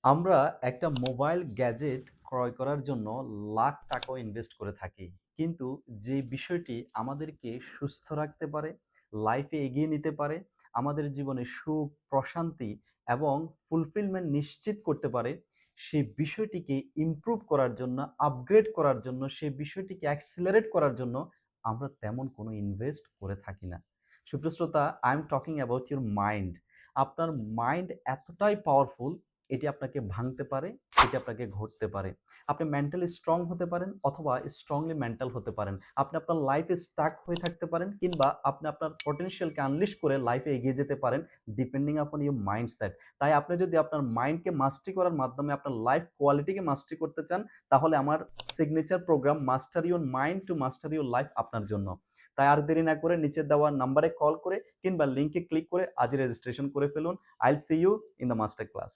আমরা একটা mobile gadget ক্রয় করার জন্য লাখ টাকাও ইনভেস্ট করে থাকি। কিন্তু যে বিষয়টি আমাদেরকে সুস্থ রাখতে পারে, লাইফে এগিয়ে নিতে পারে, আমাদের জীবনে সুখ, প্রশান্তি এবং ফুলফিলমেন্ট নিশ্চিত করতে পারে, সেই বিষয়টিকে ইমপ্রুভ করার জন্য, আপগ্রেড করার জন্য, সেই বিষয়টিকে অ্যাক্সিলারেট করার জন্য আমরা তেমন কোনো ইনভেস্ট করে থাকি না। সুপ্রিয় শ্রোতা, I am talking about your mind. আপনার মাইন্ড এতটাই পাওয়ারফুল, এটি আপনাকে ভাঙতে পারে, এটি আপনাকে ঘটতে পারে। আপনি মেন্টালি স্ট্রং হতে পারেন অথবা স্ট্রংলি মেন্টাল হতে পারেন। আপনি আপনার লাইফে স্টাক হয়ে থাকতে পারেন কিংবা আপনি আপনার পটেনশিয়ালকে আনলিশ করে লাইফে এগিয়ে যেতে পারেন ডিপেন্ডিং আপন ইউর মাইন্ডসেট। তাই আপনি যদি আপনার মাইন্ডকে মাস্টারি করার মাধ্যমে আপনার লাইফ কোয়ালিটিকে মাস্টারি করতে চান, তাহলে আমার signature program master your mind to master your life আপনার জন্য। তাই আর দেরি না করে নিচে দেওয়া নাম্বারে কল করে কিংবা লিংকে ক্লিক করে আজই রেজিস্ট্রেশন করে ফেলুন। I'll see you in the master class.